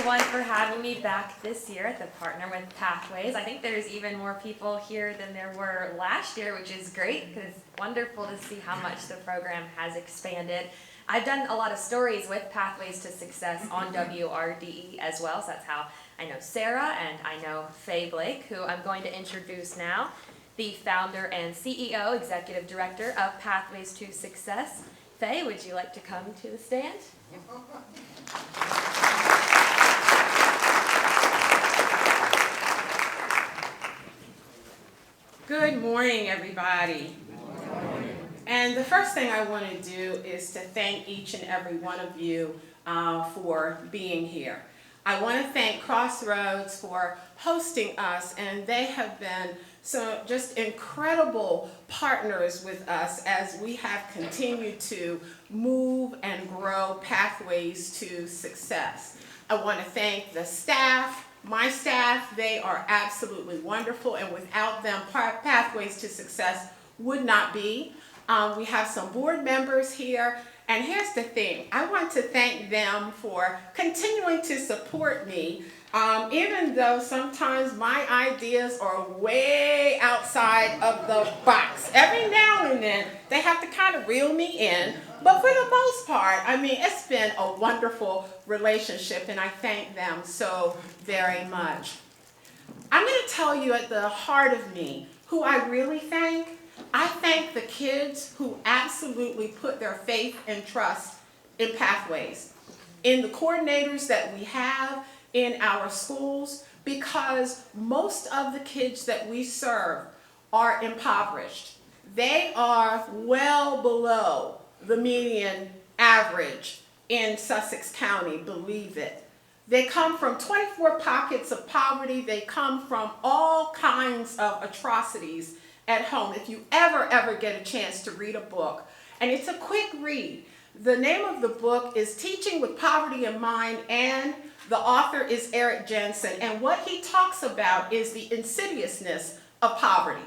everyone for having me back this year at the Partner with Pathways. I think there's even more people here than there were last year, which is great because it's wonderful to see how much the program has expanded. I've done a lot of stories with Pathways to Success on WRDE as well, so that's how I know Sarah and I know Fayetta Blake, who I'm going to introduce now, the founder and CEO, Executive Director of Pathways to Success. Faye, would you like to come to the stand? Good morning, everybody. Good morning. And the first thing I want to do is to thank each and every one of you for being here. I want to thank Crossroads for hosting us, and they have been some just incredible partners with us as we have continued to move and grow Pathways to Success. I want to thank the staff, my staff. They are absolutely wonderful, and without them, Pathways to Success would not be. We have some board members here, and here's the thing. I want to thank them for continuing to support me, even though sometimes my ideas are way outside of the box. Every now and then, they have to kind of reel me in, but for the most part, I mean, it's been a wonderful relationship, and I thank them so very much. I'm going to tell you at the heart of me who I really thank. I thank the kids who absolutely put their faith and trust in Pathways, in the coordinators that we have in our schools, because most of the kids that we serve are impoverished. They are well below the median average in Sussex County, believe it. They come from 24 pockets of poverty. They come from all kinds of atrocities at home. If you ever get a chance to read a book, and it's a quick read, the name of the book is Teaching with Poverty in Mind, and the author is Eric Jensen, and what he talks about is the insidiousness of poverty.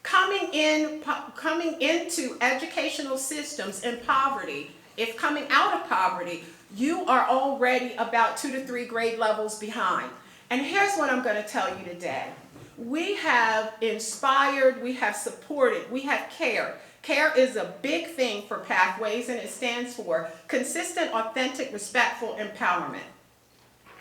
Coming into educational systems in poverty, if coming out of poverty, you are already about 2 to 3 grade levels behind. And here's what I'm going to tell you today. We have inspired, we have supported, we have cared. CARE is a big thing for Pathways, and it stands for Consistent, Authentic, Respectful Empowerment.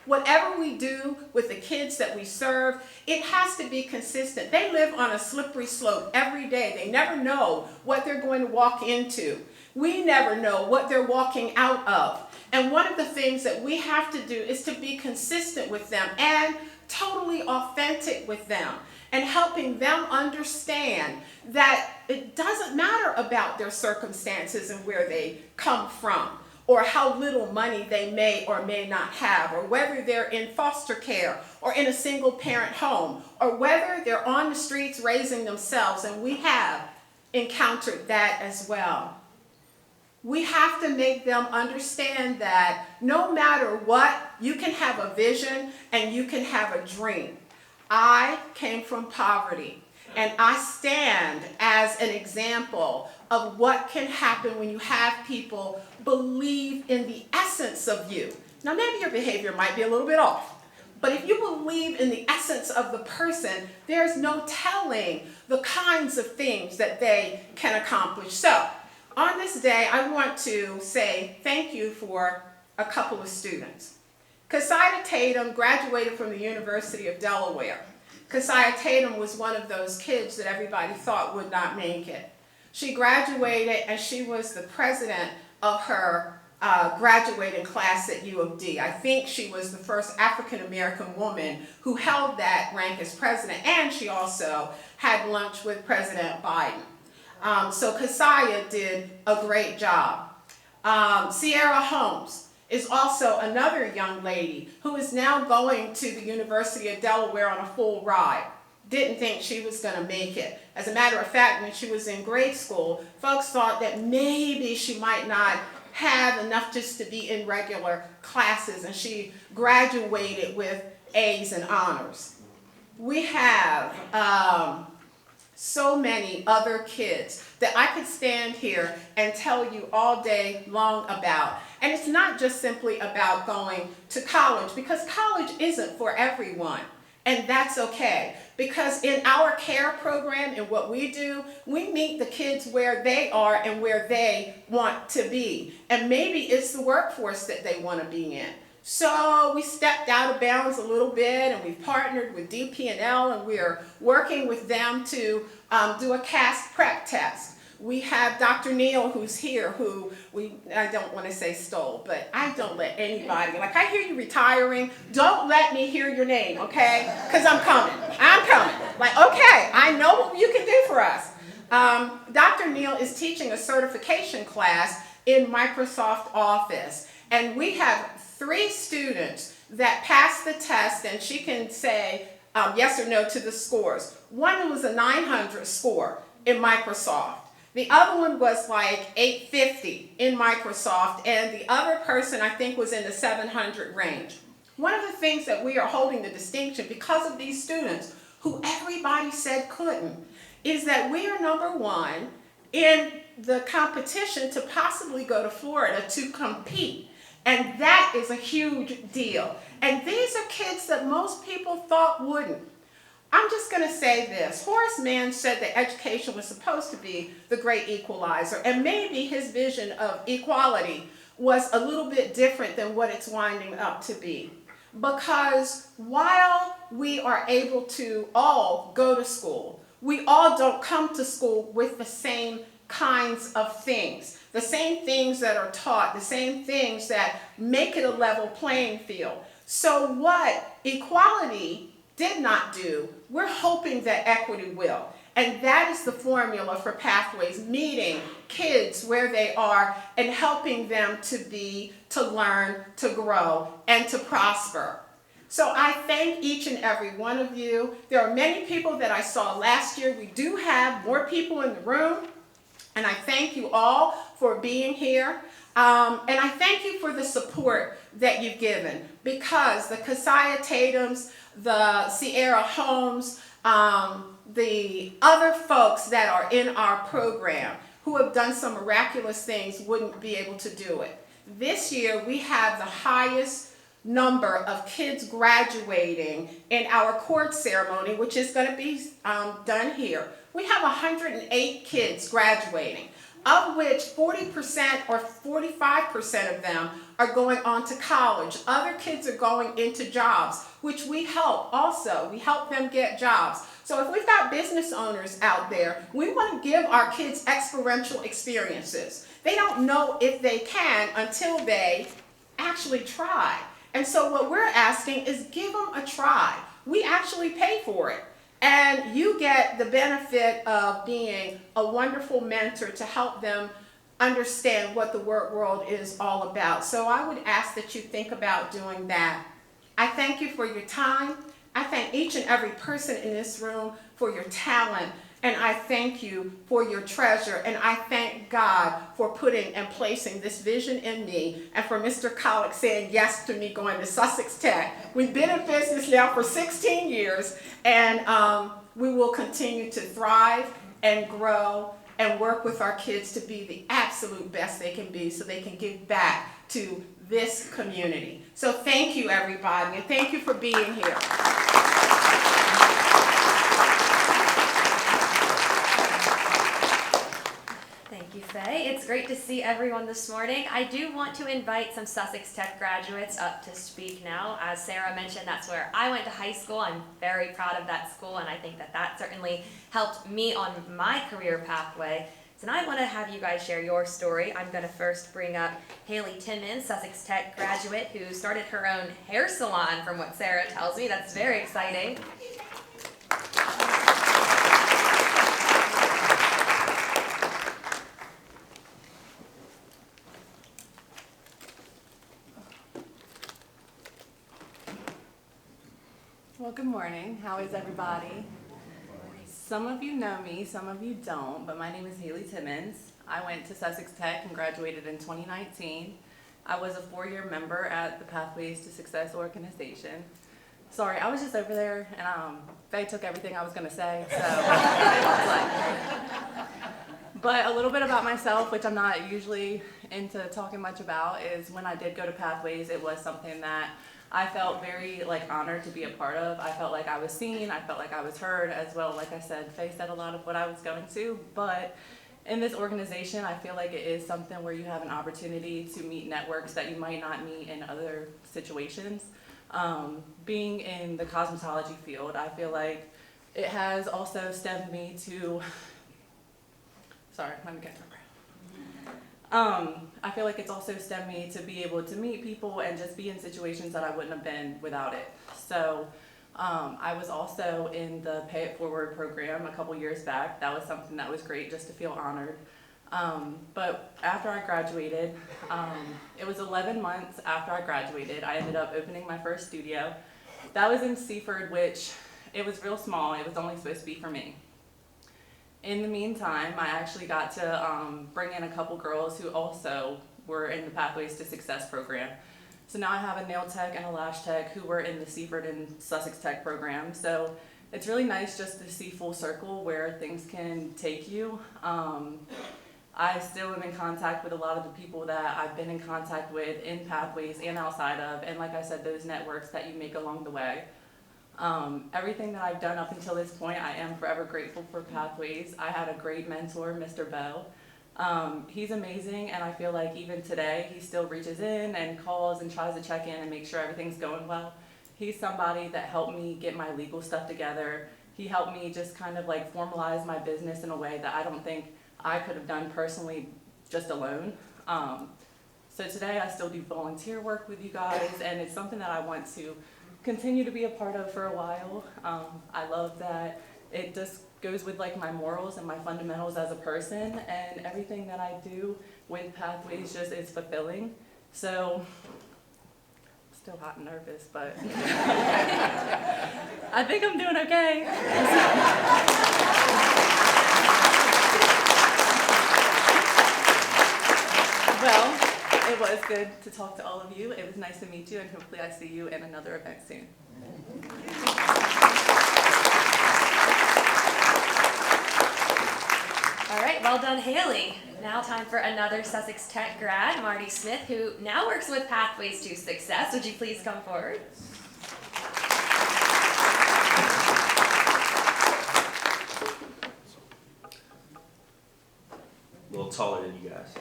Whatever we do with the kids that we serve, it has to be consistent. They live on a slippery slope every day. They never know what they're going to walk into. We never know what they're walking out of. And one of the things that we have to do is to be consistent with them and totally authentic with them, and helping them understand that it doesn't matter about their circumstances and where they come from, or how little money they may or may not have, or whether they're in foster care or in a single parent home, or whether they're on the streets raising themselves, and we have encountered that as well. We have to make them understand that no matter what, you can have a vision and you can have a dream. I came from poverty, and I stand as an example of what can happen when you have people believe in the essence of you. Now, maybe your behavior might be a little bit off, but if you believe in the essence of the person, there's no telling the kinds of things that they can accomplish. So, on this day, I want to say thank you for a couple of students. Cassidy Tatum graduated from the University of Delaware. Cassidy Tatum was one of those kids that everybody thought would not make it. She graduated, and she was the president of her graduating class at U of D. I think she was the first African-American woman who held that rank as president, and she also had lunch with President Biden. So Cassidy did a great job. Sierra Holmes is also another young lady who is now going to the University of Delaware on a full ride. Didn't think she was going to make it. As a matter of fact, when she was in grade school, folks thought that maybe she might not have enough just to be in regular classes, and she graduated with A's and honors. We have so many other kids that I could stand here and tell you all day long about. And it's not just simply about going to college, because college isn't for everyone. And that's okay, because in our care program and what we do, we meet the kids where they are and where they want to be. And maybe it's the workforce that they want to be in. So we stepped out of bounds a little bit, and we've partnered with DP&L, and we're working with them to do a CAST prep test. We have Dr. Neal, who's here, who I don't want to say stole, but I don't let anybody, like, I hear you retiring, don't let me hear your name, okay? Because I'm coming. Like, okay, I know what you can do for us. Dr. Neal is teaching a certification class in Microsoft Office, and we have 3 students that passed the test, and she can say yes or no to the scores. One was a 900 score in Microsoft. The other one was like 850 in Microsoft, and the other person I think was in the 700 range. One of the things that we are holding the distinction because of these students who everybody said couldn't is that we are #1 in the competition to possibly go to Florida to compete. And that is a huge deal. And these are kids that most people thought wouldn't. I'm just going to say this. Horace Mann said that education was supposed to be the great equalizer, and maybe his vision of equality was a little bit different than what it's winding up to be. Because while we are able to all go to school, we all don't come to school with the same kinds of things. The same things that are taught, the same things that make it a level playing field. So what equality did not do, we're hoping that equity will. And that is the formula for Pathways, meeting kids where they are and helping them to learn, to grow, and to prosper. So I thank each and every one of you. There are many people that I saw last year. We do have more people in the room. And I thank you all for being here. And I thank you for the support that you've given, because the Keziah Tatums, the Sierra Holmes, the other folks that are in our program who have done some miraculous things wouldn't be able to do it. This year we have the highest number of kids graduating in our court ceremony, which is going to be done here. We have 108 kids graduating, of which 40% or 45% of them are going on to college. Other kids are going into jobs, which we help also. We help them get jobs. So if we've got business owners out there, we want to give our kids experiential experiences. They don't know if they can until they actually try. And so what we're asking is give them a try. We actually pay for it. And you get the benefit of being a wonderful mentor to help them understand what the work world is all about. So I would ask that you think about doing that. I thank you for your time. I thank each and every person in this room for your talent. And I thank you for your treasure. And I thank God for putting and placing this vision in me, and for Mr. Collick saying yes to me going to Sussex Tech. We've been in business now for 16 years, and we will continue to thrive and grow and work with our kids to be the absolute best they can be, so they can give back to this community. So thank you, everybody, and thank you for being here. Thank you, Faye. It's great to see everyone this morning. I do want to invite some Sussex Tech graduates up to speak now. As Sarah mentioned, that's where I went to high school. I'm very proud of that school, and I think that that certainly helped me on my career pathway. So now I want to have you guys share your story. I'm going to first bring up Haley Timmons, Sussex Tech graduate, who started her own hair salon, from what Sarah tells me. That's very exciting. Well, good morning. How is everybody? Some of you know me, some of you don't, but my name is Haley Timmons. I went to Sussex Tech and graduated in 2019. I was a 4-year member at the Pathways to Success organization. Sorry, I was just over there, and Faye took everything I was going to say, so But a little bit about myself, which I'm not usually into talking much about, is when I did go to Pathways, it was something that I felt very honored to be a part of. I felt like I was seen, I felt like I was heard as well. Like I said, Faye said a lot of what I was going to, but in this organization, I feel like it is something where you have an opportunity to meet networks that you might not meet in other situations. Being in the cosmetology field, I feel like it has also stemmed me to, sorry, let me get my breath. I feel like it's also stemmed me to be able to meet people and just be in situations that I wouldn't have been without it. So I was also in the Pay It Forward program a couple years back. That was something that was great, just to feel honored. But after I graduated, it was 11 months after I graduated, I ended up opening my first studio. That was in Seaford, which it was real small. It was only supposed to be for me. In the meantime, I actually got to bring in a couple girls who also were in the Pathways to Success program. So now I have a nail tech and a lash tech who were in the Seaford and Sussex Tech program. So it's really nice just to see full circle where things can take you. I still am in contact with a lot of the people that I've been in contact with in Pathways and outside of, and like I said, those networks that you make along the way. Everything that I've done up until this point, I am forever grateful for Pathways. I had a great mentor, Mr. Bell. He's amazing, and I feel like even today, he still reaches in and calls and tries to check in and make sure everything's going well. He's somebody that helped me get my legal stuff together. He helped me just kind of formalize my business in a way that I don't think I could have done personally just alone. So today I still do volunteer work with you guys, and it's something that I want to continue to be a part of for a while. I love that it just goes with my morals and my fundamentals as a person, and everything that I do with Pathways just is fulfilling. So I'm still hot and nervous, but I think I'm doing okay. Well, it was good to talk to all of you. It was nice to meet you, and hopefully I see you in another event soon. All right, well done, Haley. Now time for another Sussex Tech grad, Marty Smith, who now works with Pathways to Success. Would you please come forward? A little taller than you guys.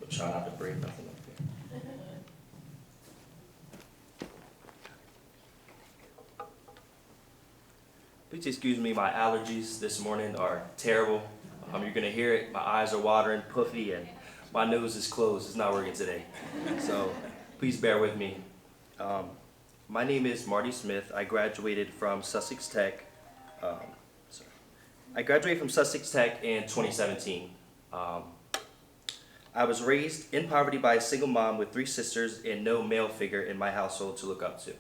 But try not to break nothing up here. Please excuse me, my allergies this morning are terrible. You're gonna hear it, my eyes are watering, puffy, and my nose is closed. It's not working today. So please bear with me. My name is Marty Smith. I graduated from Sussex Tech. I graduated from Sussex Tech in 2017. I was raised in poverty by a single mom with 3 sisters and no male figure in my household to look up to.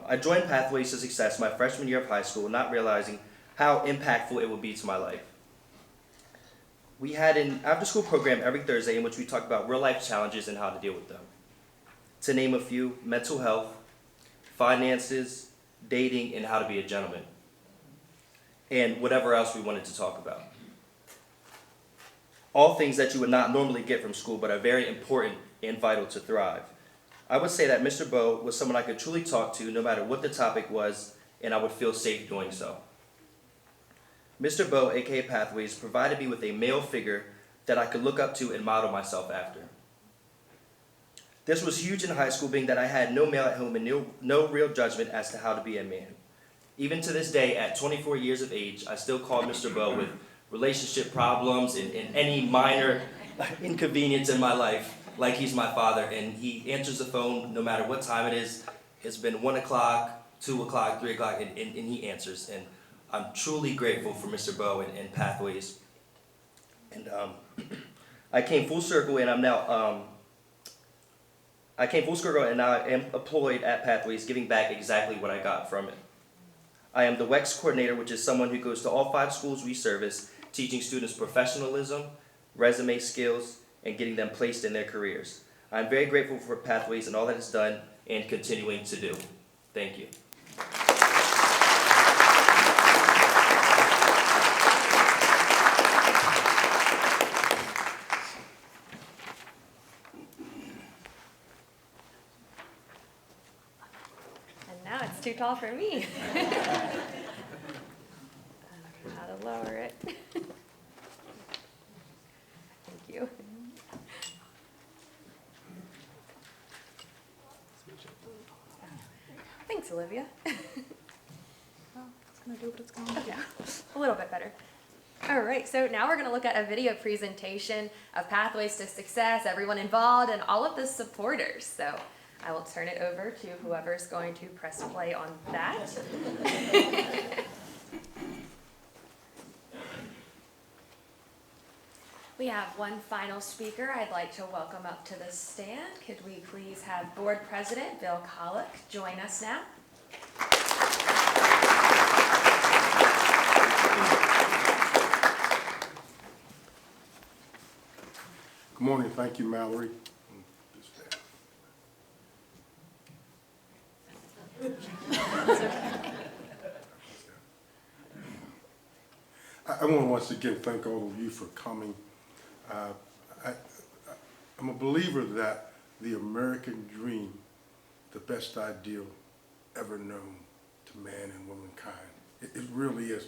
I joined Pathways to Success my freshman year of high school, not realizing how impactful it would be to my life. We had an after-school program every Thursday in which we talked about real-life challenges and how to deal with them. To name a few: mental health, finances, dating, and how to be a gentleman, and whatever else we wanted to talk about. All things that you would not normally get from school, but are very important and vital to thrive. I would say that Mr. Bowe was someone I could truly talk to no matter what the topic was, and I would feel safe doing so. Mr. Bowe, aka Pathways, provided me with a male figure that I could look up to and model myself after. This was huge in high school, being that I had no male at home and no real judgment as to how to be a man. Even to this day, at 24 years of age, I still call Mr. Bowe with relationship problems and any minor inconvenience in my life like he's my father, and he answers the phone no matter what time it is. It's been 1 o'clock, 2 o'clock, 3 o'clock, and he answers. And I'm truly grateful for Mr. Bowe and Pathways. And I came full circle, and now I am employed at Pathways, giving back exactly what I got from it. I am the WEX coordinator, which is someone who goes to all 5 schools we service, teaching students professionalism, resume skills, and getting them placed in their careers. I'm very grateful for Pathways and all that it's done and continuing to do. Thank you. That's too tall for me. I don't know how to lower it. Thank you. Thanks, Olivia. It's gonna do what it's gonna do. A little bit better. All right, so now we're going to look at a video presentation of Pathways to Success, everyone involved, and all of the supporters. So I will turn it over to whoever's going to press play on that. We have one final speaker I'd like to welcome up to the stand. Could we please have Board President Bill Collick join us now? Good morning. Thank you, Mallory. I want to once again thank all of you for coming. I'm a believer that the American dream, the best ideal ever known to man and womankind, it really is.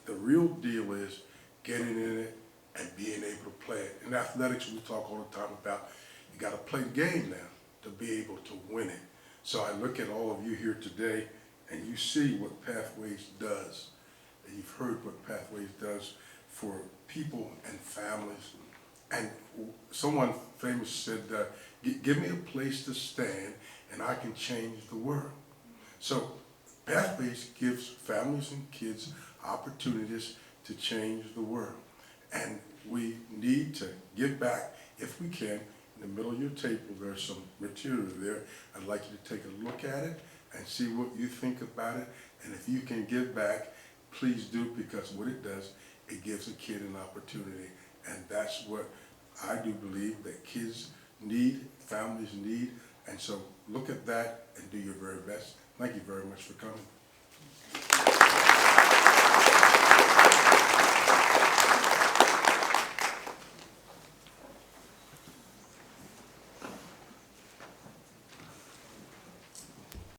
The real deal is getting in it and being able to play it. In athletics, we talk all the time about you got to play the game now to be able to win it. So I look at all of you here today, and you see what Pathways does. And you've heard what Pathways does for people and families. And someone famous said, give me a place to stand, and I can change the world. So Pathways gives families and kids opportunities to change the world. And we need to give back if we can. In the middle of your table, there's some material there. I'd like you to take a look at it and see what you think about it. And if you can give back, please do, because what it does, it gives a kid an opportunity. And that's what I do believe that kids need, families need. And so look at that and do your very best. Thank you very much for coming.